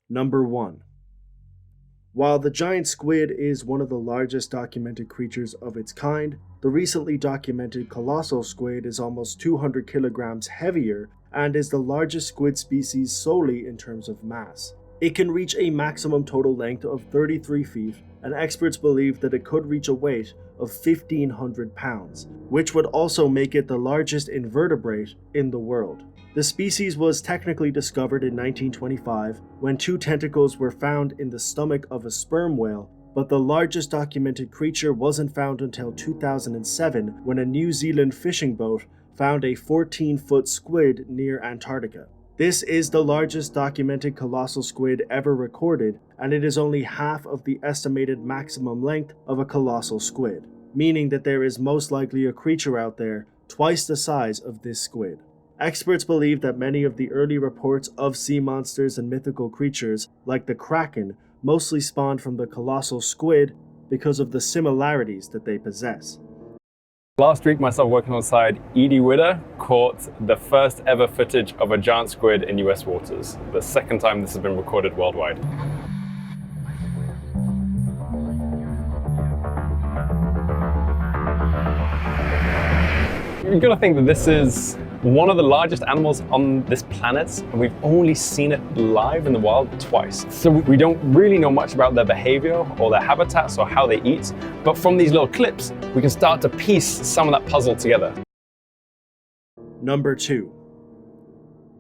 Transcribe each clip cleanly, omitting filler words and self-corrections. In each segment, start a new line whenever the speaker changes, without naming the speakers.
Number 1. While the giant squid is one of the largest documented creatures of its kind, the recently documented colossal squid is almost 200 kilograms heavier and is the largest squid species solely in terms of mass. It can reach a maximum total length of 33 feet, and experts believe that it could reach a weight of 1,500 pounds, which would also make it the largest invertebrate in the world. The species was technically discovered in 1925 when 2 tentacles were found in the stomach of a sperm whale, but the largest documented creature wasn't found until 2007 when a New Zealand fishing boat found a 14-foot squid near Antarctica. This is the largest documented colossal squid ever recorded, and it is only half of the estimated maximum length of a colossal squid, meaning that there is most likely a creature out there twice the size of this squid. Experts believe that many of the early reports of sea monsters and mythical creatures, like the kraken, mostly spawned from the colossal squid because of the similarities that they possess.
Last week, myself working alongside Edie Widder caught the first ever footage of a giant squid in US waters, the second time this has been recorded worldwide. You've got to think that this is one of the largest animals on this planet, and we've only seen it live in the wild twice. So we don't really know much about their behavior or their habitats or how they eat, but from these little clips, we can start to piece some of that puzzle together.
Number 2.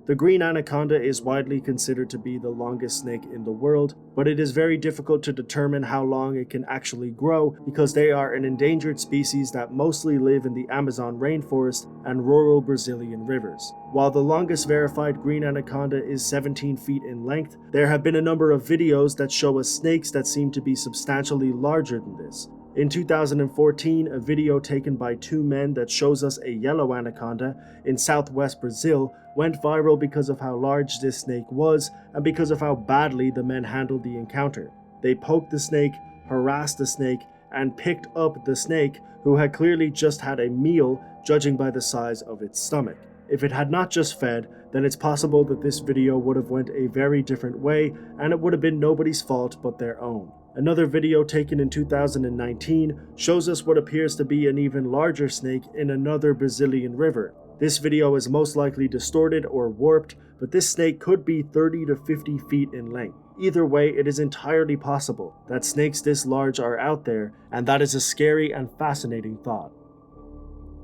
The green anaconda is widely considered to be the longest snake in the world, but it is very difficult to determine how long it can actually grow because they are an endangered species that mostly live in the Amazon rainforest and rural Brazilian rivers. While the longest verified green anaconda is 17 feet in length, there have been a number of videos that show us snakes that seem to be substantially larger than this. In 2014, a video taken by 2 men that shows us a yellow anaconda in southwest Brazil went viral because of how large this snake was and because of how badly the men handled the encounter. They poked the snake, harassed the snake, and picked up the snake, who had clearly just had a meal, judging by the size of its stomach. If it had not just fed, then it's possible that this video would have went a very different way, and it would have been nobody's fault but their own. Another video taken in 2019 shows us what appears to be an even larger snake in another Brazilian river. This video is most likely distorted or warped, but this snake could be 30 to 50 feet in length. Either way, it is entirely possible that snakes this large are out there, and that is a scary and fascinating thought.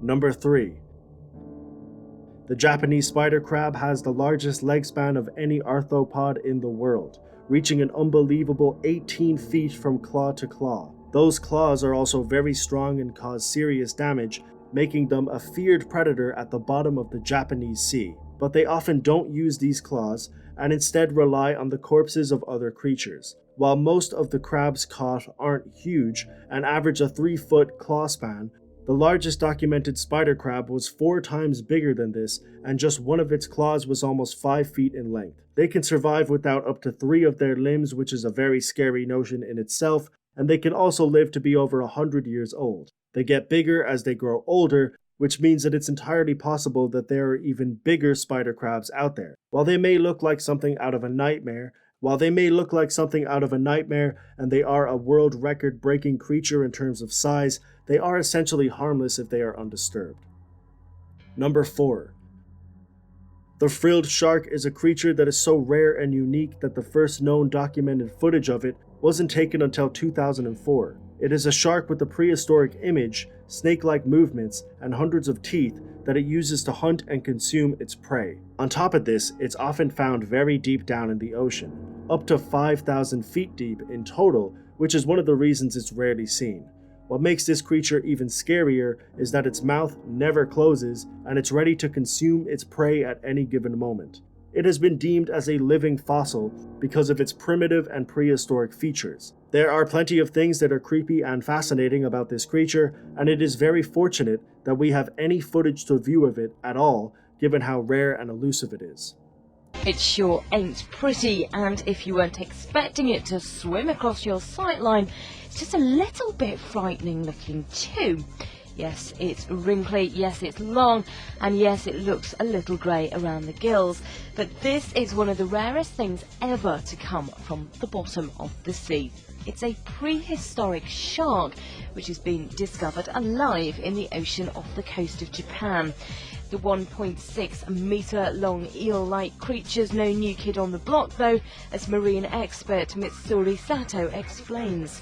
Number 3. The Japanese spider crab has the largest leg span of any arthropod in the world, reaching an unbelievable 18 feet from claw to claw. Those claws are also very strong and cause serious damage, making them a feared predator at the bottom of the Japanese Sea. But they often don't use these claws and instead rely on the corpses of other creatures. While most of the crabs caught aren't huge and average a 3-foot claw span, the largest documented spider crab was 4 times bigger than this, and just one of its claws was almost 5 feet in length. They can survive without up to 3 of their limbs, which is a very scary notion in itself, and they can also live to be over 100 years old. They get bigger as they grow older, which means that it's entirely possible that there are even bigger spider crabs out there. While they may look like something out of a nightmare, and they are a world record breaking creature in terms of size, they are essentially harmless if they are undisturbed. Number 4. The frilled shark is a creature that is so rare and unique that the first known documented footage of it wasn't taken until 2004. It is a shark with a prehistoric image, snake-like movements, and hundreds of teeth that it uses to hunt and consume its prey. On top of this, it's often found very deep down in the ocean, up to 5,000 feet deep in total, which is one of the reasons it's rarely seen. What makes this creature even scarier is that its mouth never closes and it's ready to consume its prey at any given moment. It has been deemed as a living fossil because of its primitive and prehistoric features. There are plenty of things that are creepy and fascinating about this creature, and it is very fortunate that we have any footage to view of it at all, given how rare and elusive it is.
It sure ain't pretty, and if you weren't expecting it to swim across your sightline, it's just a little bit frightening looking too. Yes, it's wrinkly, yes, it's long, and yes, it looks a little grey around the gills. But this is one of the rarest things ever to come from the bottom of the sea. It's a prehistoric shark which has been discovered alive in the ocean off the coast of Japan. The 1.6 metre long eel-like creature's no new kid on the block though, as marine expert Mitsuri Sato explains.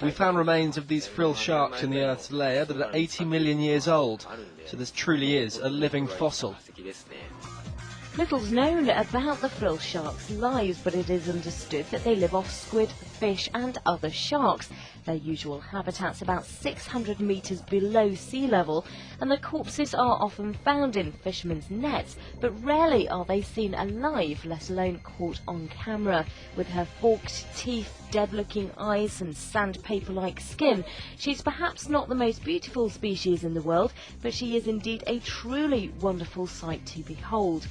We found remains of these frill sharks in the Earth's layer that are 80 million years old, so this truly is a living fossil.
Little's known about the frill sharks' lives, but it is understood that they live off squid, fish and other sharks. Their usual habitat's about 600 metres below sea level, and the corpses are often found in fishermen's nets, but rarely are they seen alive, let alone caught on camera. With her forked teeth, dead-looking eyes and sandpaper-like skin, she's perhaps not the most beautiful species in the world, but she is indeed a truly wonderful sight to behold.